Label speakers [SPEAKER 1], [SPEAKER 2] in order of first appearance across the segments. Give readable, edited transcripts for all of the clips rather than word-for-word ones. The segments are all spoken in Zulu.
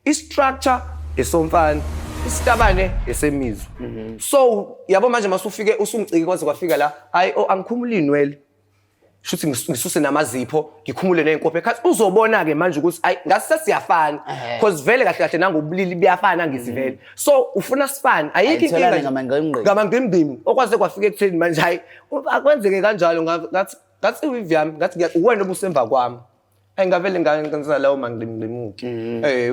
[SPEAKER 1] i-structure esomfana, isitabane esemizwa. So yabo manje masufike usungicike kwaze kwafika la hayi angikhumula inwele shuthi ngisuse namazipho ngikhumule nenkophe ekhathi uzobona ke manje ukuthi ayi ngase siyafana because vele kahle kahle nangobulili buyafana ngisivele so ufuna sifane ayikho inkinga ngamangqimqimi okwaze kwafika ekutheni manje hayi akwenzeke kanjalo ngathi uVivian ngathi uwena obusemva kwami ayingavele ngenza lawo mangqimqimuki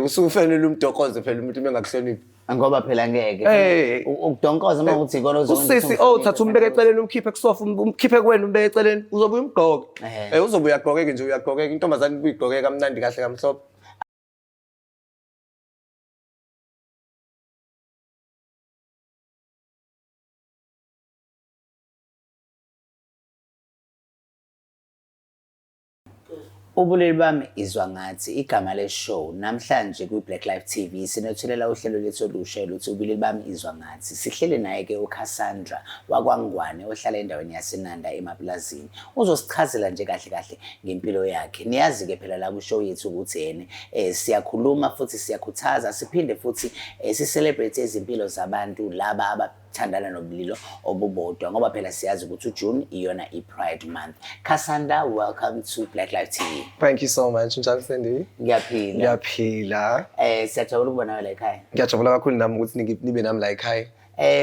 [SPEAKER 1] usufanele umdokoze phela umuntu bengakuhloniphi
[SPEAKER 2] ngoba phela ngeke ukudonkoza mawuthi ikona uzokwenza
[SPEAKER 1] usisi thatha umbeke eceleni umkhiphe kusofa umkhiphe kuwena umbeke eceleni uzobuya umgqoke uzobuya ugqokeke nje uyagqokeka intombazane uyigqokeka kamnandi kahle kamhlophe
[SPEAKER 2] Ubulili bami izwa ngathi igama le show namhlanje ku Black Life TV sinethulela uhlelo lethu olusha luthi ubulili bami izwa ngathi sihlele naye ke uCassandra wakwangwane ohlala endaweni yaseNanda emaplazini uzosichazela nje kahle kahle ngempilo yakhe niyazi ke phela la ku show yethu ukuthi yene siyakhuluma futhi siyakhuthaza siphinde futhi si-celebrate izimpilo zabantu laba abathandana nobulilo obubodwa ngoba phela siyazi ukuthi uJune iyona iPride month. Cassandra, welcome to Black Life TV.
[SPEAKER 1] Thank you so much njalo Sandy. Ngiyaphila.
[SPEAKER 2] Siyajabula ukubona la ekhaya.
[SPEAKER 1] Ngiyajabula kakhulu nami ukuthi nibe nami la ekhaya.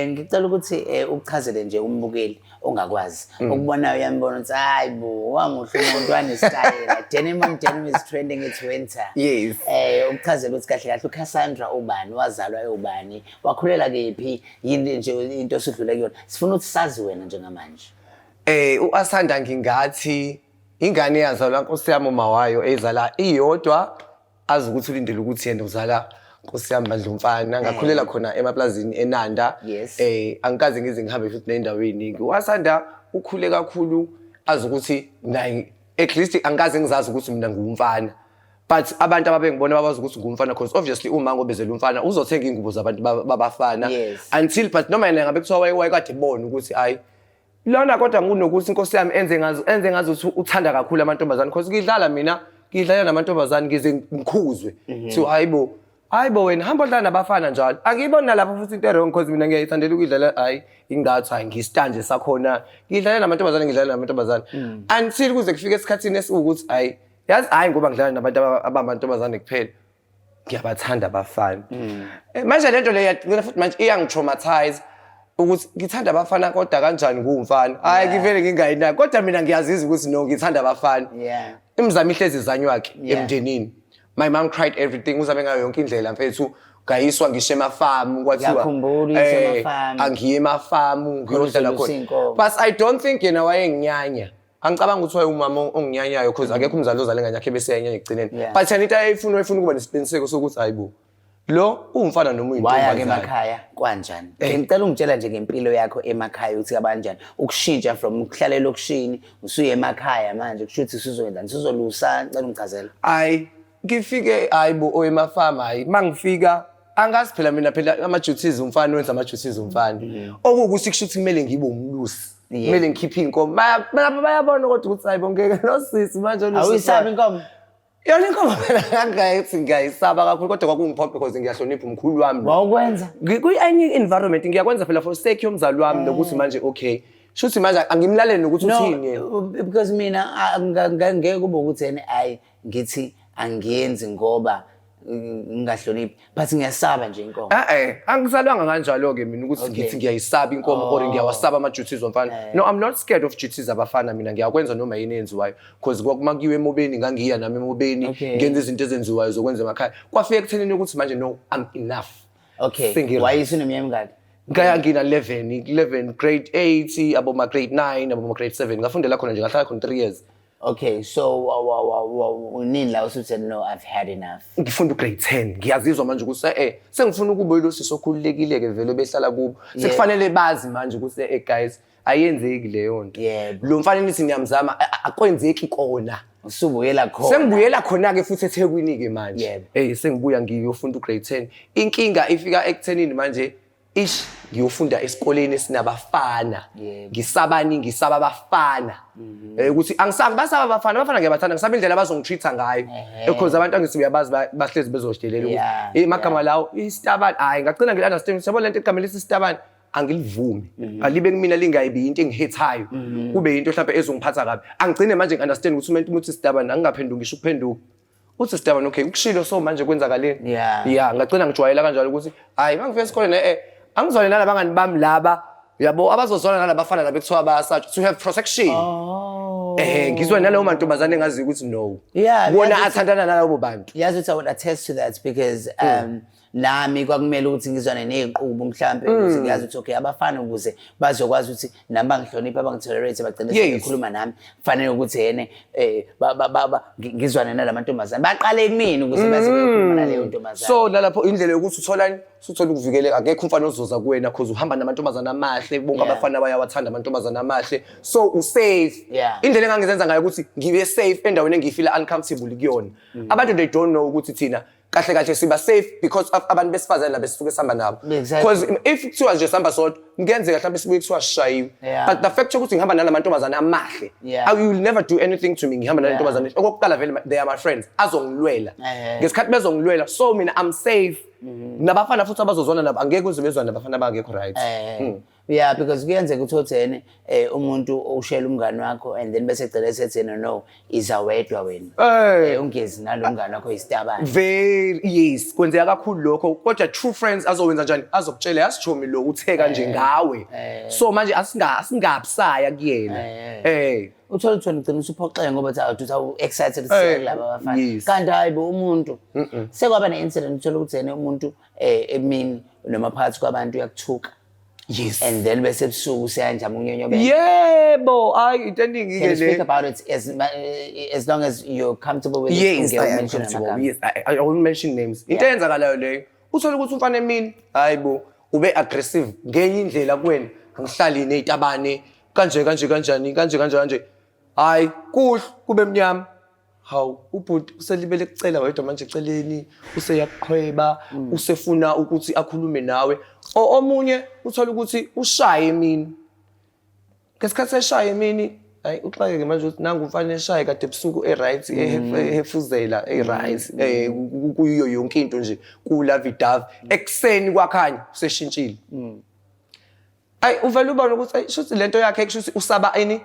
[SPEAKER 2] Ngicela ukuthi ukuchazele nje umbukeli ongakwazi ukubonayo yambona ukuthi hayibo wanguhle umuntu wanestyle denim on denim is trending it's winter.
[SPEAKER 1] Yes.
[SPEAKER 2] Ukuchazela ukuthi kahle kahle uCassandra ubani wazalwa eubani wakhulela kephi yini nje into osidlule kuyona sifuna ukuthi sazi wena njengamanje.
[SPEAKER 1] uAsanda ngingathi ingane yazalwa Nkosi yami umawayo ezala iyodwa azi ukuthi ulindele ukuthi yena uzala Nkosi yami Bandlumfana ngakhulela khona emaplazini eNanda angikaze ngize ngihambe futhi nendaweni uAsanda ukhule kakhulu azi ukuthi naye at least angikaze ngizazi ukuthi mina ngumfana but abantu ababengibona babazi ukuthi ngumfana because obviously uma ngobezela umfana uzothenga ingubo zabantu babafana until but noma yena ngabe kuthiwa wayekade ebona ukuthi hayi lona kodwa ngunokuthi Nkosi yami enze ngazo ukuthi uthanda kakhulu amantombazane because ngidlala namantombazane ngize ngikhuzwe so hayibo wena hamba udlala nabafana njalo angiyibona lapho futhi into wrong because mina ngiyayithandela ukudlala hayi ingathi hayi ngisitanje sakhona ngidlala namantombazane until kuze kufike esikhathini esikuthi hayi yazi hayi ngoba ngidlala nabantu abamantombazane kuphela ngiyabathanda abafana manje lento le yagcina futhi manje iyangitraumatize ukuthi ngithanda abafana kodwa kanjani ngumfana hayi ngivele ngingayinaki kodwa mina ngiyazizwa ukuthi no ngithanda abafana imizamo ihlezi izanywakhe emndenini. My mom tried everything uzabe ngayo yonke indlela mfethu ngayiswa ngisho emafamu kwathiwa angiye emafamu ngiyodlala khona but I don't think yena wayenginyanya angicabanga ukuthi wayumama onginyanyayo because akekho umzali ozale nganyakhe bese yanyanya egcineni but yena into ayifuna ukuba nesiqiniseko sokuthi hayibo lo umfana noma uyintombi
[SPEAKER 2] waya ke emakhaya kanjani ngicela ungitshela nje ngempilo yakho emakhaya uthi kanjani ukushintsha from ukuhlala elokushini usuye emakhaya manje kushuthi sizowenzani sizolusa ngicela ungichazela
[SPEAKER 1] hayi ngifike hayibo emafama hayi mangifika angazi phela mina phela ama-duties umfana wenza ama-duties umfana okukuthi kushuthi kumele ngibe umlusi kumele ngikhiphe inkomo bayabona kodwa ukuthi hayibo ngeke nosisi manje
[SPEAKER 2] awuyisabi inkomo
[SPEAKER 1] yona inkomo phela ngiyayisaba kakhulu kodwa kwakungiphompe because ngiyahlonipha umkhulu wami
[SPEAKER 2] wawukwenza
[SPEAKER 1] kwi-any environment ngiyakwenza phela for sake yomzali wami nokuthi manje okay shuthi manje angimlaleli nokuthi uthini yena
[SPEAKER 2] because mina ngeke kube ukuthi yena hayi ngithi angiyenzi ngoba ngingahloniphi but ngiyasaba nje inkomo
[SPEAKER 1] angizalwanga kanjalo ke mina ukuthi ngithi ngiyayisaba inkomo or ngiyawasaba ama-duties omfana no I'm not scared of duties abafana mina ngiyakwenza noma yini enziwayo because kwakuma kiwe emobeni ngangiya nami emobeni ngenza izinto ezenziwayo zokwenza emakhaya kwafika ekuthenini ukuthi manje no I'm enough
[SPEAKER 2] wayesuneminyaka
[SPEAKER 1] mingaki ngina 11 grade 8 aboma grade 9 aboma grade 7 ngafundela khona nje ngahlala khona 3 years.
[SPEAKER 2] Okay, so unini la usuthi no I've had enough.
[SPEAKER 1] Ngifunda grade 10 ngiyazizwa manje ukuthi sengifuna ukuba ilosiso okhululekile ke vele behlala kubo sekufanele bazi manje ukuthi guys ayenzeki leyo nto lo mfanele nithi ngiyamzama akwenzeki kona
[SPEAKER 2] usubuyela khona
[SPEAKER 1] sengibuyela khona ke futhi eThekwini ke manje sengibuyela ngiyofunda grade 10 inkinga ifika ekuthenini manje ish ngiyofunda esikoleni sinabafana
[SPEAKER 2] Yebo.
[SPEAKER 1] ngisaba abafana ukuthi basaba abafana ngiyabathanda ngisaba indlela abazongitreat ngayo because abantu angisiyabazi bahlezi bezoshtelela ukuthi emagama lawo istabani hayi ngagcina ngi-understand ukuthi yabo lento igama lesistabani angilivumi alibe kumina lingayibi into engihithayo kube into mhlawumbe ezongiphatha kabi angigcine manje ngi-understand ukuthi umuntu uthi istabani angingaphenduki ngisho ukuphenduka uthi istabani okay ukushilo so manje kwenzakaleni ngagcina ngijwayela kanjalo ukuthi hayi mangifika esikoleni angizwane nalabangani bami laba yabo abazozwana nalabafana laba ekuthiwa bayasatshwa to have protection ngizwe nalowo mantombazane engazi ukuthi no bona athandana nalabo bantu
[SPEAKER 2] yazi ukuthi I would attest to that because nami kwakumele ukuthi ngizwane neziqubu mhlambe ukuthi ngiyazi ukuthi okay abafana ukuze bazokwazi ukuthi nami bangihlonipha bangitolerate bagcine sebekhuluma nami kufanele ukuthi yene ngizwane nalamantombazane baqale kumini ukuze base bekhuluma naleyo ntombazane
[SPEAKER 1] so nalapho indlela yokuthi uthola ukuvikeleka akekho umfana ozoza kuwena because uhamba namantombazane amahle bonke abafana bayawathanda amantombazane amahle so usafe indlela engangizenza ngayo ukuthi ngibe safe endaweni engifila uncomfortable kuyona abantu they don't know ukuthi thina kahle siba safe because abantu besifazane la besisuke sihamba nabo because if kuthiwa nje sihamba sodwa ngenzeka mhlawumbe sibuye kuthiwa sishayiwe but the fact ukuthi ngihamba nalamantombazane amahle you will never do anything to me ngihamba nalentombazane okokuqala vele they are my friends azongilwela ngesikhathi bezongilwela so mina I'm safe nabafana futhi abazozwana nabo angeke kuze bezwane nabafana bangekho right
[SPEAKER 2] yeah because kuyenzeka ukuthi uthene umuntu ushela umngani wakho and then bese egcela esethi no izawedwa wena ungezi nalomngani wakho istabani
[SPEAKER 1] very yes kwenzeka kakhulu lokho kodwa true friends azowenza njani azokutshela yasichomi lo uthe kanje ngawe so manje asingabusaya kuyena
[SPEAKER 2] uthola ukuthi ugcina usuphoxeke ngoba uthi excited selaba abafana kanti hayibo umuntu sekwaba ne-incident uthola ukuthi yena umuntu emini noma phakathi kwabantu uyakuthuka
[SPEAKER 1] yes
[SPEAKER 2] and then bese ebusuku seyanjama unyonyobela
[SPEAKER 1] yebo hayi into eningi ke le
[SPEAKER 2] speak about it as long as you're comfortable with
[SPEAKER 1] it yes I won't mention names into eyenzakalayo leyo uthola ukuthi umfana emini hayibo ube aggressive ngenye indlela kuwena angihlali nezitabane kanje hayi kuhle kube emnyama hawu ubhuti uselibele kucela wedwa manje eceleni useyaqhweba usefuna ukuthi akhulume nawe omunye uthola ukuthi ushaye emini ngesikhathi seshaya emini hayi uxakeke manje ukuthi nangu umfana eshaye kade ebusuku eright ehefuzela eright kuyo yonke into nje kulavidavi ekseni kwakhanya useshintshile ay uvela ubona ukuthi ay shuthi lento yakhe kushuthi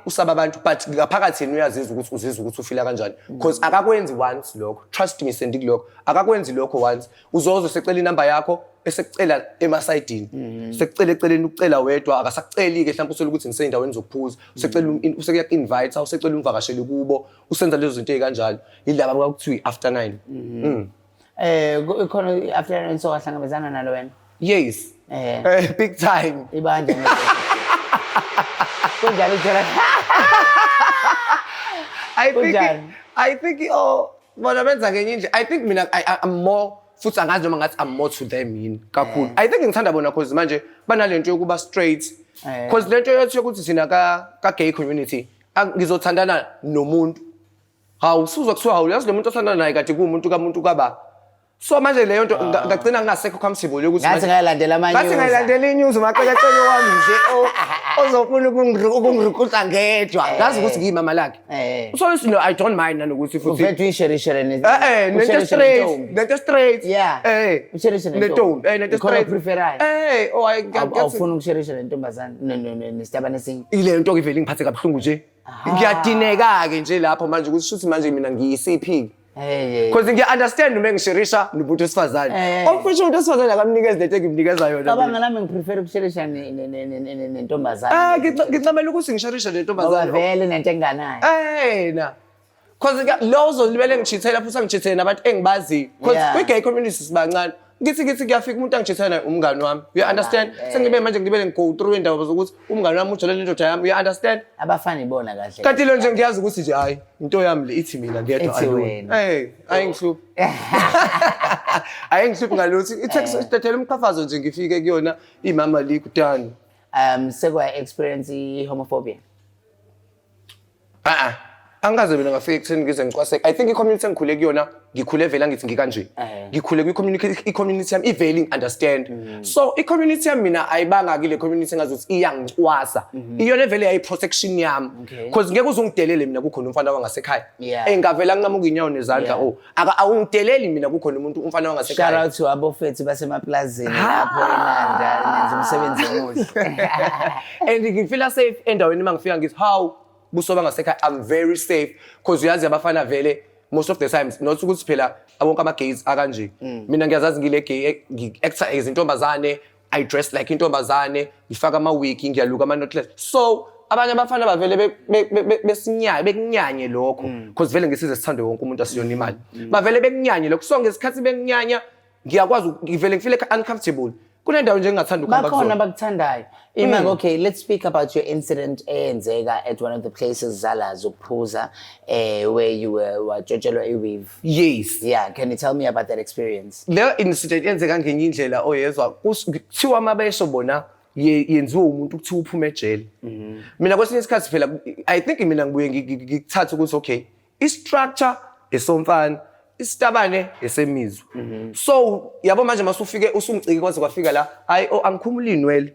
[SPEAKER 1] usaba abantu but ngaphakathi yena uyazizwa ukuthi ufila kanjani because akakwenzi once lokho trust me sendikulokho akakwenzi lokho once uzozo secela inamba yakho esekucela emasayidini sekucela eceleni ukucela wedwa akasakuceli ke mhlawumbe usola ukuthi ngiseyindaweni zokuphuza usekuya invite usecela umvakashele kubo usenza lezo zinto ezikanjalo yilaba bakuthiwa after 9
[SPEAKER 2] khona after 9 so ahlangabezana nalo wena
[SPEAKER 1] yes big time
[SPEAKER 2] ibanje kunjani phela
[SPEAKER 1] I think bona benza ngenye nje I think mina I'm more futhi angazi noma ngathi I'm more to them yini kakhulu I think ngithanda bona cause manje banalento yokuba straight cause lento yokuthi ukuthi thina ka gay community ngizothandana nomuntu hawu usuzwa kuthiwa hawu yazi lo muntu othandana naye kade kuumuntu kamuntu kaba so manje leyo nto ngagcina ngingasekho comfortable ukuthi
[SPEAKER 2] ngathi ngayilandela amanye
[SPEAKER 1] ngathi ngayilandela inews maqhaqhaqhaqhe wami nje ozofuna ukungirikuza ngedwa ngazi ukuthi ngiyimama lakhe so listen I don't mind nanokuthi futhi
[SPEAKER 2] ufethu isherishere
[SPEAKER 1] nento straight
[SPEAKER 2] usherishere
[SPEAKER 1] nento straight
[SPEAKER 2] preferayo awufuna ukusherisha lentombazane nestabane esinye
[SPEAKER 1] ile nto ivele ngiphathe kabuhlungu nje ngiyadineka ke nje lapho manje ukuthi shuthi manje mina ngiyisiphi because ngiya-understand uma ngisherisha nomuntu wesifazane ofisho umuntu wesifazane akamnikeza lento engimnikeza yona
[SPEAKER 2] cabanga nami ngiprefer ukusherisha nentombazane
[SPEAKER 1] ngicamela ukuthi ngisherisha nentombazane
[SPEAKER 2] vele nento enganayo
[SPEAKER 1] na because lozo libele ngishithela futhi angishithele nabantu engibaziyo because kwi-gay community sibancane ngithi kuyafika umuntu angishithela umngani wami you understand sengibe manje ngibele ngigo through indaba zokuthi umngani wami ujolela indoda yami you understand
[SPEAKER 2] abafana ibona kahle
[SPEAKER 1] kanti lo nje ngiyazi ukuthi nje hayi into yami le ithi mina ngiyedwa alone ayingihluphi ayingihluphi ngalothi ithethe umqhafazo nje ngifike kuyona imama likudani
[SPEAKER 2] sekwa experience homophobia
[SPEAKER 1] Angikaze mina ngafika ekutheni ngize ngicwaseke. I think i-community engikhule kuyona ngikhule vele ngithi ngikanje. Ngikhule i-community yami ivele understand. So i-community yami mina ayibanga kile community engazuthi iyangicwasa. Iyona vele yayi-protection yami. Because ngeke uzungidelele mina kukhona umfana wangasekhaya. Ngavela nginqamuka inyawo nezandla awungideleli mina kukhona umuntu umfana wangasekhaya.
[SPEAKER 2] Shout out to abofethu basemaplazini lapho eNanda nenza umsebenzi omuhle.
[SPEAKER 1] And ngifila safe endaweni mangifika ngithi how busoba ngasekhaya I'm very safe because uyazi abafana vele most of the times not ukuthi phela abonke ama-gays akanje. Mina ngiyazazi ngile gay ngi-actor as intombazane, I dress like intombazane, ngifaka ama-wig, ngiyaluka ama-knotless. So abanye abafana bavele bekunyanye lokho because vele ngisize sithande wonke umuntu asiyona imali. Bavele bekunyanye lokho. So ngesikhathi bekunyanya ngiyakwazi ngivele ngifile uncomfortable. Kunendawo nje engingathanda ukuhamba kuzona.
[SPEAKER 2] Bakhona bakuthandayo. Okay, let's speak about your incident eyenzeka at one of the places Zala zokuphuza where you were watshotshelwa iweave.
[SPEAKER 1] Yes.
[SPEAKER 2] Yeah, can you tell me about that experience?
[SPEAKER 1] Le incident yenzeka ngenye indlela oyezwa kuthiwa amabesho bona yenziwe umuntu ukuthiwa uphume ejele. Mina kwesinye isikhathi phela I think mina ngibuye ngikuthatha ukuthi okay, i-structure esomfana, isitabane esemizwa. So yabo manje masufike usungiciki kwaze kwafika la hayi angikhumuli inwele.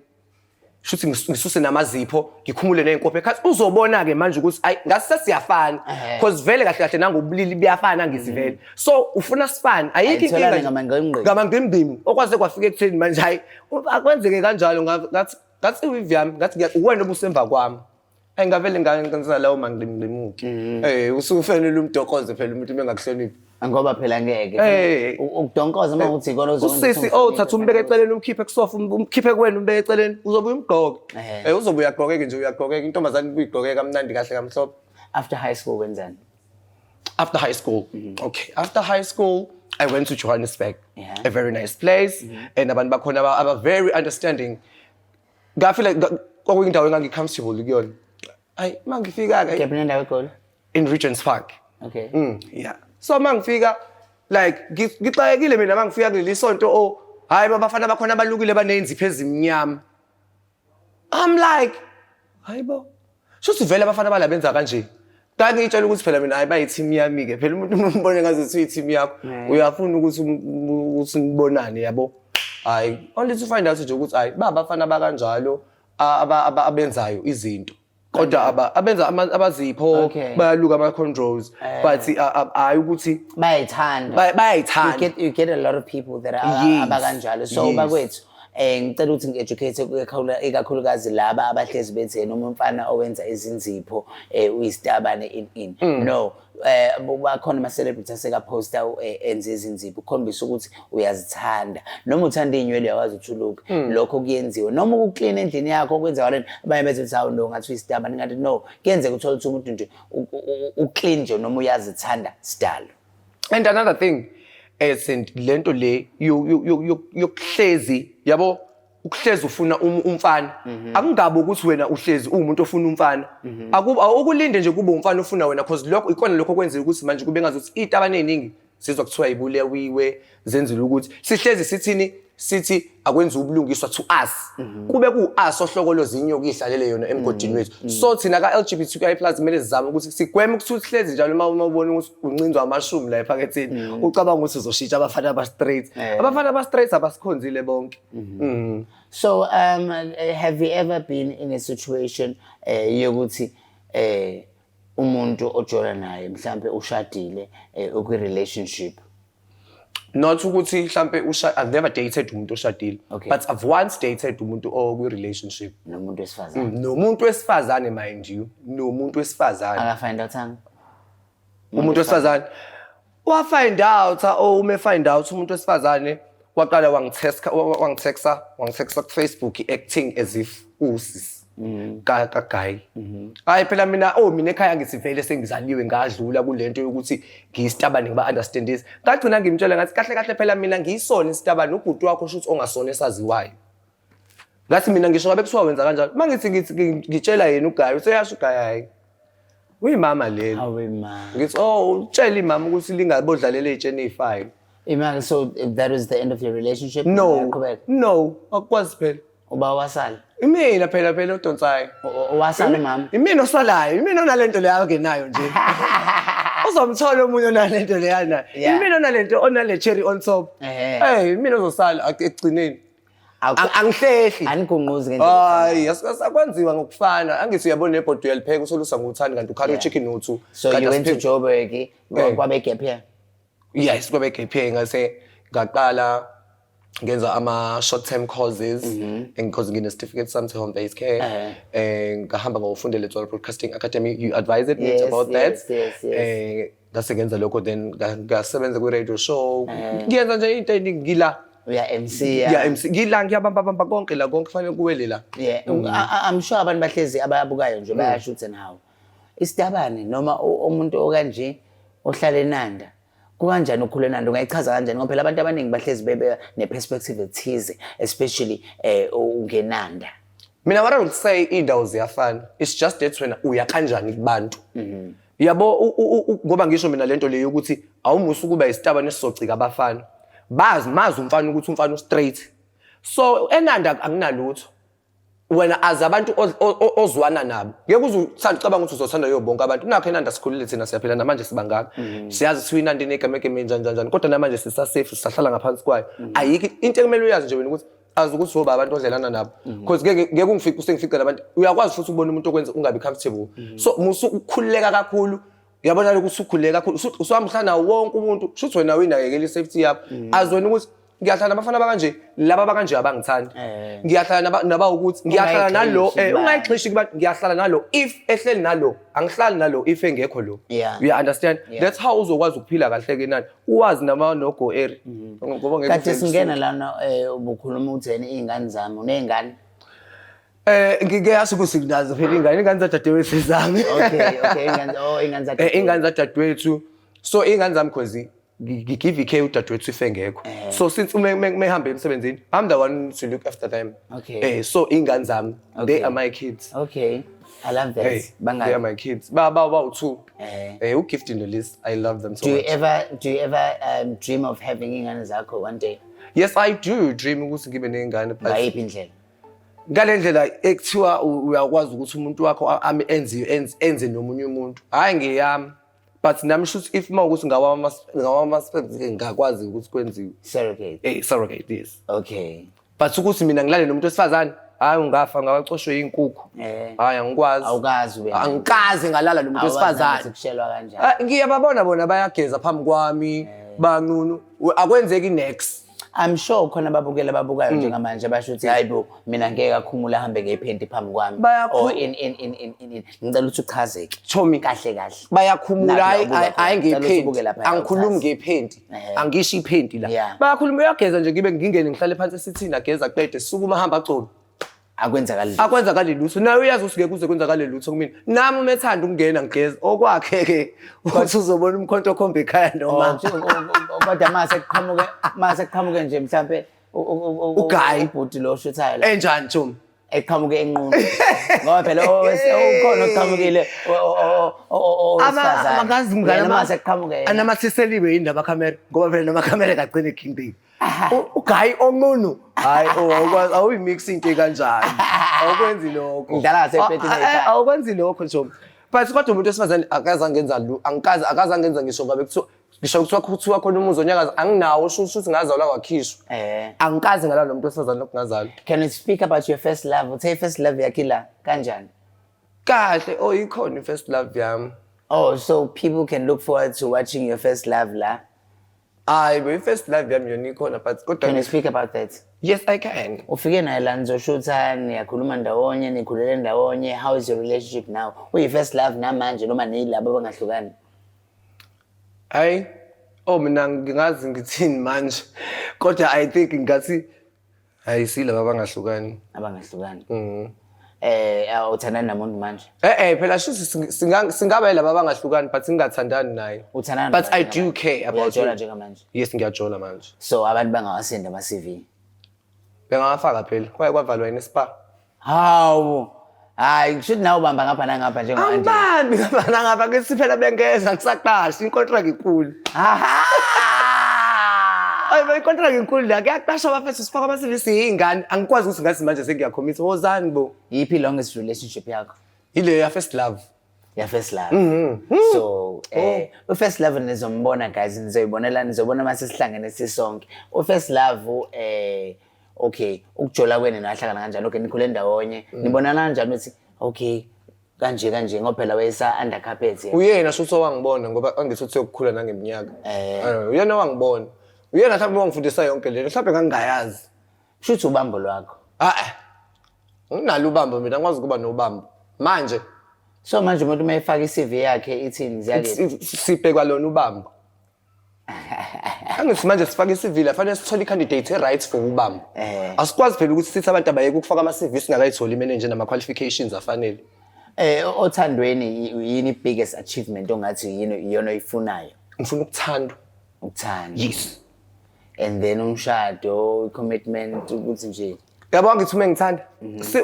[SPEAKER 1] Shuthi ngisuse namazipho ngikhumule nenkophe khathi uzobona ke manje ukuthi ayi ngase siyafana because vele kahle kahle nangobulili buyafana ngisivele. So ufuna sifana ayikho inkinga ngamangqimqimi okwaze kwafika ekutheni manje hayi akwenzeke kanjalo ngathi iweave yami ngathi uwena obusemva kwami. Ayingavele ngenza lawo mangqimqimuki. Usufanele umdokoze phela umuntu mengakuhloniphi.
[SPEAKER 2] Ngoba phela ngeke ukudonkoza mawuthi ikona uzokwenza
[SPEAKER 1] usisi thatha umbeke eceleni umkhiphe kusofa umkhiphe kuwena umbeke eceleni uzobuya umgqoke uzobuya agqokeke nje uyagqokeka intombazane kuyigqokeka kamnandi kahle kamhlophe.
[SPEAKER 2] After high school wenzani?
[SPEAKER 1] After high school okay, after high school I went to Johannesburg, a very nice place, and abantu bakhona aba very understanding. Ngafila kwakuyindawo engangicomfortable kuyona. Ay mangifika ke
[SPEAKER 2] kephi nendawo eGoli?
[SPEAKER 1] In Regent's Park.
[SPEAKER 2] Okay.
[SPEAKER 1] Yeah. So mangifika like ngixayekile mina mangifika kuleli sonto hayi babafana bakhona abalukile banenzipho ezimnyama. I'm like hayibo shuthi vele abafana bala benza kanje. Kanti ngitshela ukuthi phela mina hayi bayiteam yami ke phela umuntu umbone ngathi uyiteam yakho uyafuna ukuthi ngibonane yabo. Hayi only to find out nje ukuthi hayi babafana bakanjalo abenzayo izinto. Kodwa abenza abazipho bayaluka ama-controls but hayi ukuthi bayayithanda.
[SPEAKER 2] You get a lot of people that are abakanjalo. So bakwethu ngicela ukuthi ngi-educate ikakhulukazi laba abahlezi bethi noma umfana owenza izinzipho uyisitabane in. No, bakhona ama-celebrity asekaposta enze izinzipho ukukhombisa ukuthi uyazithanda noma uthanda iy'nywele uyawazi uthuluka lokho kuyenziwe noma ukuklina endlini yakho okwenza walena abanye bethi ukuthi hawu no ngathi uyisitabane ngathi no kuyenzeka uthole ukuthi umuntu nje uklin nje noma uyazithanda sidalo.
[SPEAKER 1] And another thing lento le yokuhlezi yabo ukuhlezi ufuna umfana akungabe ukuthi wena uhlezi umuntu ofuna umfana ukulinde nje kube umfana ofuna wena because lokho ikona lokho kwenzela ukuthi manje kube ngazuthi izitabane eziningi sizwa kuthiwa ibulewiwe zenzile ukuthi sihlezi sithini sithi akwenza ubulungiswa to us kube ku-us ohlokolo zinyoka ihlalele yona emgodini wethu. So thina ka-LGBTQI+ kumele sizame ukuthi sigweme ukuthi hlezi njalo uma ubona ukuthi uncinzwa amashumi la ephaketheni ucabanga ukuthi uzoshintsha abafana aba-straight. Abafana aba-straight abasikhonzile bonke.
[SPEAKER 2] So have you ever been in a situation yokuthi umuntu ojola naye mhlambe ushadile ukwi-relationship?
[SPEAKER 1] Not ukuthi mhlambe I've never dated umuntu oshadile but I've once dated umuntu okwi-relationship
[SPEAKER 2] nomuntu wesifazane.
[SPEAKER 1] Nomuntu wesifazane mind you, nomuntu wesifazane.
[SPEAKER 2] Aka-find out hang?
[SPEAKER 1] Umuntu wesifazane wa-find out ume find out umuntu wesifazane waqala wangitexta ku-Facebook acting as if usisi kagayi. Hayi phela mina ekhaya ngisivele sengizaliwe ngadlula kulento yokuthi ngiyisitabane ngiba-understandisi. Ngagcina ngimtshela ngathi kahle kahle phela mina ngiyisona isitabane ubhuti wakho shuthi ongasona esaziwayo. Ngathi mina ngisho ngabe kuthiwa wenza kanjalo mangithi ngitshela yena uGayi useyasho uGayi hayi uyimama leli. Ngithi utshela imama ukuthi lingabodlalela ey'tsheni ey'fayo.
[SPEAKER 2] So that was the end of your relationship?
[SPEAKER 1] No akwazi phela.
[SPEAKER 2] Uba wasala.
[SPEAKER 1] Imina phela uDonsayi.
[SPEAKER 2] Wasala mama.
[SPEAKER 1] Imina osalayo, imina onalento leyo angenayo nje. Uzomthola omunye onalento leyo nayo.
[SPEAKER 2] Yeah.
[SPEAKER 1] Imina onalento onale cherry on top. Hey, imina uzosala ekugcineni. Angihlehli.
[SPEAKER 2] Anigunquzi ngendlela.
[SPEAKER 1] Hayi, asakwenziwa ngokufana. Angithi uyabona nebhodi uyalipheka usolusa ngothani kanti ukhalo chicken uthu.
[SPEAKER 2] So you went to Joburg, kwabe gap here?
[SPEAKER 1] Yes, kwabe gap here ngase ngaqala ngenza ama short term courses because ngine certificate sami home based care ngahamba ngofundela eTswala Broadcasting Academy. You advised me about that.
[SPEAKER 2] Yes.
[SPEAKER 1] Ngase ngenza lokho then ngasebenza ku radio show. Ngiyenza nje into eningi ngila.
[SPEAKER 2] Uya MC.
[SPEAKER 1] Ya MC ngila ngiyabamba konke la konke kufanele kuwele la.
[SPEAKER 2] Yeah. I'm sure abantu bahlezi abayabukayo nje bayashuthi nawo. Isitabane noma umuntu okanje ohlala eNanda. Kukanjani ukukhula eNanda ungayichaza kanjani ngoba phela abantu abaningi bahlezi bebe neperspective ethize especially ungenanda.
[SPEAKER 1] Mina what I would say indawo ziyafana. It's just that wena uya kanjani kubantu. Yabo ngoba ngisho mina lento leyo ukuthi awumusu kuba isitabane esizocika abafana. Mazi umfana ukuthi umfana straight. So eNanda anginalutho. Wena azabantu ozwana nabo. Ngeke uzacabanga ukuthi uzothanda yo bonke abantu. Nakho eNanda sikhulile thina siyaphila namanje sibangaka. Siyazi siwinanda inegamegeme njani kodwa namanje sisasafe sisahlala ngaphansi kwayo. Ayikho into ekumele uyazi nje wena ukuthi azi ukuthi woba abantu odlelana nabo because ngeke ungifike usengifica labantu uyakwazi futhi ukubona umuntu okwenza ungabi comfortable. So musu ukukhululeka kakhulu. Uyabona ukuthi ukhululeka kakhulu usahamba wonke umuntu shuthi wena uyinakekela isafety yakho azweni ukuthi ngiyahlala nabafana bakanje laba bakanje abangithandi ngiyahlala naba ukuthi ngiyahlala nalo ungayixhishi kubantu ngiyahlala nalo if ehleli nalo angihlali nalo if engekho lo you understand that's how uzokwazi ukuphila kahle ke nani uwazi nama no go area ngoba ngeke
[SPEAKER 2] kade singena lana ubukhuluma utheni izingane zami unezingane
[SPEAKER 1] ngike yazi ukuthi nginazo phela ingane zadadewethu zami
[SPEAKER 2] okay
[SPEAKER 1] ingane zadadewethu so ingane zami because give ikhe udadewethu ifengekho so since mehamba emsebenzini I'm the one to look after them so ingane zami they are my kids.
[SPEAKER 2] Okay, I love that.
[SPEAKER 1] They are my kids. Ba two. Ugift in the list. I love them so much.
[SPEAKER 2] Do you ever dream of having ingane zakho one day?
[SPEAKER 1] Yes, I do dream ukuthi ngibe nengane but
[SPEAKER 2] ngayiphi indlela?
[SPEAKER 1] Ngale ndlela ekuthiwa uyakwazi ukuthi umuntu wakho enze nomunye umuntu. Hayi ngiyami. But nami shuthi if mawukuthi ngawama ngakwazi ukuthi kwenziwe.
[SPEAKER 2] Surrogate.
[SPEAKER 1] Surrogate yes.
[SPEAKER 2] Okay.
[SPEAKER 1] But ukuthi mina ngilale nomuntu wesifazane hayi ungafa ngawacoshwe inkukhu. Hayi angikwazi.
[SPEAKER 2] Awukazi wena.
[SPEAKER 1] Angikazi ngalala nomuntu wesifazane.
[SPEAKER 2] Sikushelwa kanjani?
[SPEAKER 1] Ngiyababona bona bayageza phambi kwami banqunu akwenzeki next.
[SPEAKER 2] I'm sure khona babukayo njengamanje basho ukuthi hayibo mina ngeke akhumula ahambe ngephenti phambi kwami or in ngicela ukuthi uchazeke
[SPEAKER 1] Chomi
[SPEAKER 2] kahle
[SPEAKER 1] bayakhumula hayi ngephenti angikhulumi ngephenti angishi iphenti la bayakhuluma uyageza nje ngibe ngingene ngihlale phansi esithini ageza qede sukuma hamba acolo akwenzakali lutho nawe uyazi ukuthi ngeke kuze kwenzakale lutho kumina nami umethanda ukungena ngigeza okwakhe ke ukuthi uzobona umkhonto okhomba ekhaya noma
[SPEAKER 2] kodwa mase kuqhamuke nje mhlambe
[SPEAKER 1] ugayi
[SPEAKER 2] ibhuti lo shuthayo la
[SPEAKER 1] enjani Thomi
[SPEAKER 2] eqhamuke enqunu ngoba phela ukhona oqhamukile
[SPEAKER 1] amagazi mngane
[SPEAKER 2] mase kuqhamuke
[SPEAKER 1] anamathiseliwe indaba camera ngoba phela nama camera kagcine kingding ugayi omunu hayi awuyi mix into kanjani awukwenzi lokho
[SPEAKER 2] ngidala sephethe nekhaya
[SPEAKER 1] awukwenzi lokho Thomi but kodwa umuntu wesifazane akazangenza ngisho ngabe kuthiwa khona umuzi onyakaza anginawo shuthi ngazalwa kwakhishwa angikazi ngalalo muntu wesifazane lokungazalwa.
[SPEAKER 2] Can you speak about your first love? Uthe first love yakila kanjani?
[SPEAKER 1] Kahle ikhona first love yami.
[SPEAKER 2] So people can look forward to watching your first love la.
[SPEAKER 1] But first love yami yona ikhona but kodwa
[SPEAKER 2] can you speak about that?
[SPEAKER 1] Yes I can.
[SPEAKER 2] Ufike naye la nizoshutha niyakhuluma ndawonye nikhulele ndawonye how is your relationship now? Uyi first love namanje noma nilabo abangahlukani?
[SPEAKER 1] Hayi mina ngingazi ngithini manje kodwa I think ngathi silaba abangahlukani
[SPEAKER 2] uthandana namuntu manje
[SPEAKER 1] phela shuthi singaba yilaba abangahlukani but singathandani naye but I do care about
[SPEAKER 2] you njengamanje.
[SPEAKER 1] Yes ngiyajola manje
[SPEAKER 2] so abantu bangawasenda ama CV
[SPEAKER 1] bengawafaka phela kwavalwa yini spa
[SPEAKER 2] hawu hayi kushuthi nawe ubamba ngapha nangapha njengamanje
[SPEAKER 1] angibambi ngapha nangapha ke siphela bengeza ngisaqasha inkontract ikhulu Hayi bayikontra ngenkulu la kuyaqasha abafethu sifaka ama-CV iy'ngane angikwazi ukuthi ngathi manje sengiyakhomisa wozani bo
[SPEAKER 2] Yiphi longest relationship yakho?
[SPEAKER 1] ile ya-first love.
[SPEAKER 2] Ya first love. So u-first love nizombona guys, nizobona mase sihlangene sisonke. U-first love okay, ukujola kwenu nahlangana kanjani? Okay, nikhule ndawonye. Nibonana kanjani ukuthi okay, kanje ngoba phela wayesa under carpet yena.
[SPEAKER 1] Uyena shothi owangibona ngoba angithi uthi ukukhula nangeminyaka. Uyena wangibona. Uyena mhlawumbe wangifundisa yonke lento. Mhlawumbe ngangingayazi.
[SPEAKER 2] Shuthi ubambo lwakho.
[SPEAKER 1] Nginalo ubambo mina ngikwazi ukuba nobambo. Manje
[SPEAKER 2] so manje umuntu mayifaka i-CV yakhe ithini ziyake
[SPEAKER 1] sibhekwa lona ubambo. Angithi manje sifaka i-CV la fanele sithole i-candidate e-right for ubambo. Asikwazi phela ukuthi sithi abantu abayeke ukufaka ama-CV singakayitholi i-manager nama-qualifications afanele.
[SPEAKER 2] Othandweni yini biggest achievement ongathi iyona oyifunayo?
[SPEAKER 1] Ngifuna ukuthandwa.
[SPEAKER 2] Ukuthanda.
[SPEAKER 1] Yes.
[SPEAKER 2] And then umshado, commitment ukuthi nje.
[SPEAKER 1] Yabo ngithi uma ngithanda.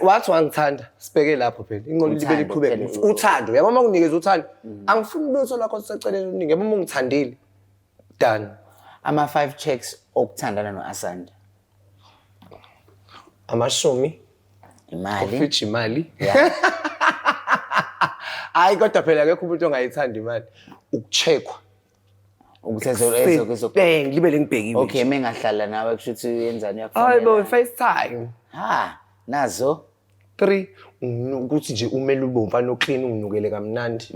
[SPEAKER 1] Wathi wangithanda. Sibheke lapho phela. Ingqondo libe liqhubeke. Uthando. Yabo uma unginikeza uthando. Angifuni lutho lakho siseceleni uningi. Yabo uma ungithandile. Done.
[SPEAKER 2] Ama 5 checks okuthandana noAsanda.
[SPEAKER 1] Amashumi.
[SPEAKER 2] Imali.
[SPEAKER 1] Ufithi imali.
[SPEAKER 2] Yeah.
[SPEAKER 1] Hayi kodwa phela akekho umuntu ongayithanda imali. Ukucheckwa. Libe lengibhekiwe.
[SPEAKER 2] Okay, mengahlala nawe kushuthi uyenzani
[SPEAKER 1] yakufana. Hayi bo FaceTime.
[SPEAKER 2] Nazo
[SPEAKER 1] 3 ukuthi nje umele ube umfana oclean unginukele kamnandi.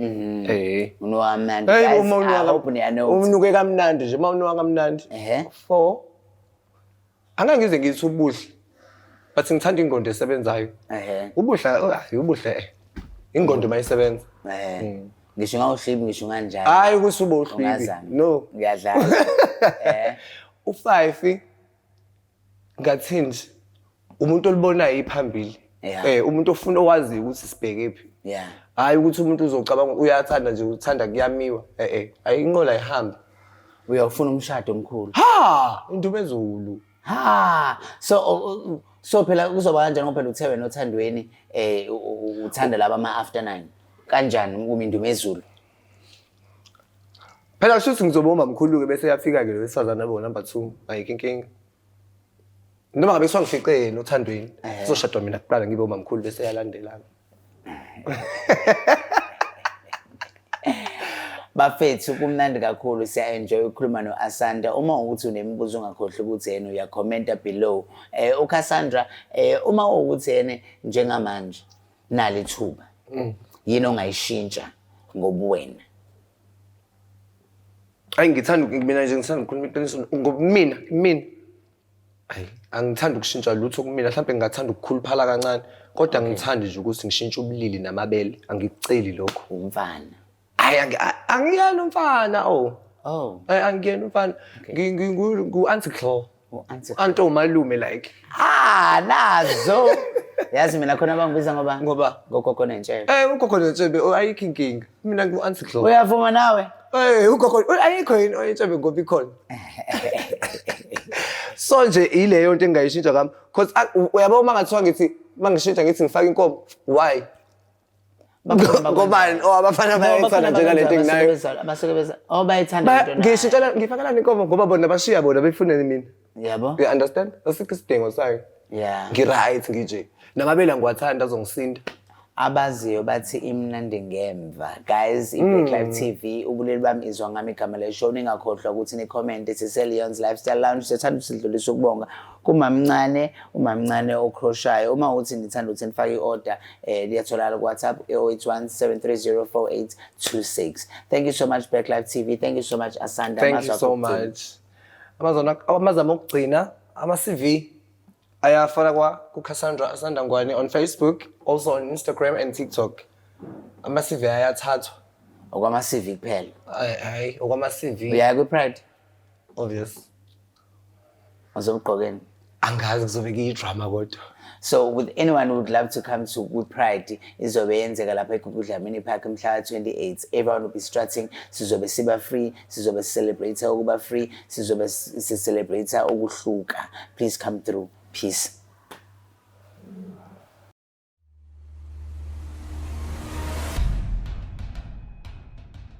[SPEAKER 2] Unowamnandi. I hope niyano.
[SPEAKER 1] Umnuke kamnandi nje mawunuka kamnandi. 4 angangize ngithi ubuhle. But ngithanda ingqondo esebenzayo. Ubuhle. Ingqondo mayisebenza.
[SPEAKER 2] Ngisho ngawuhlibi ngisho kanjani?
[SPEAKER 1] Hayi kusubo uhlibi. No.
[SPEAKER 2] Ngiyadlala.
[SPEAKER 1] U5 ngathini umuntu olibonayo iphambili. Umuntu ofuna owazi ukuthi sibhekephi. Hayi ukuthi umuntu uzocabanga uyathanda nje uthanda kuyamiwa. Ayinqola ihamba.
[SPEAKER 2] Uyafuna umshado omkhulu.
[SPEAKER 1] Indumezulu.
[SPEAKER 2] So phela kuzoba kanjani ngoba phela uThewe nothandweni uthanda laba ama after 9. Kanjani uma indumezulu?
[SPEAKER 1] Phela kusho ukuthi ngizobomba mkhulu ke bese yafika ke lo wesifazana abo number 2 ayike inkinga. Noma ngabe ngifice yena othandweni sizoshadwa mina kuqala ngibe uma mkhulu bese yalandelana.
[SPEAKER 2] Bafethu kumnandi kakhulu siya enjoy ukukhuluma noAsanda. Uma ukuthi unemibuzo ongakhohle ukuthi yena uya commenta below. uCassandra uma ukuthi yena njengamanje nali thuba. Yini ongayishintsha ngobuwena?
[SPEAKER 1] Ngithanda mina nje ngithanda ukukhuluma iqiniso ngomina. Angithanda ukushintsha lutho kumina mhlawumbe ngingathanda ukukhuluphala kancane kodwa ngithanda nje ukuthi ngishintshe ubulili namabele angikuceli lokho.
[SPEAKER 2] Umfana.
[SPEAKER 1] Angiyena umfana angiyena umfana ngu-Auntie Claw. Auntie umalume like.
[SPEAKER 2] Nazo. Yazi mina khona bangibiza ngoba gogogo nentshebe.
[SPEAKER 1] Ugogo nentshebe ayikho inkinga. Mina ngu-Auntie Claw.
[SPEAKER 2] Uyavuma nawe?
[SPEAKER 1] Ugogo ayikho yini oyintshebe ngoba ikhona. So nje ileyo into engayishintsha kami because uyabo uma ngathiwa ngithi mangishintsha ngithi ngifaka inkomo why? Ngobani abafana bayayithanda nje nalento enginayo.
[SPEAKER 2] Abasekebeza bayithanda into nayo.
[SPEAKER 1] Ngishintshela ngifakela inkomo ngoba bona bashiya bona befunele mina.
[SPEAKER 2] Yabo?
[SPEAKER 1] You understand? Asikho isidingo sayo. Ngi-right ngije. Namabela ngiwathanda azongisinda.
[SPEAKER 2] Abaziyo bathi imnandi ngemva. Guys, iBlack Live TV ubulili bami izwa ngami igama leshow. Ningakhohlwa ukuthi ni comment Leon's Lifestyle Lounge. Sithanda usidlulisa ukubonga umamncane ocrochet. Uma uthi nithanda ukuthi nifake i-order liyatholakala ku WhatsApp 0817304826. Thank you so much Black Live TV. Thank you so much Asanda.
[SPEAKER 1] Thank you so much. Amazama okugcina ama-CV ayafaka kuCassandra Asanda Ngwane on Facebook, also on Instagram and TikTok. Ama-CV ayathathwa.
[SPEAKER 2] Okwama-CV kuphela.
[SPEAKER 1] Hayi, okwama-CV.
[SPEAKER 2] Uyaya kwi-Pride?
[SPEAKER 1] Obvious.
[SPEAKER 2] Uzomgqokeni?
[SPEAKER 1] Angazi kuzobe kuyi-drama kodwa.
[SPEAKER 2] So with anyone who would love to come to Pride, izobe yenzeka lapha eGugudlamini Park mhla 28. Everyone will be strutting. Sizobe siba free, sizobe celebrate ukuba free, sizobe celebrate ukuhluka. Please come through. Peace.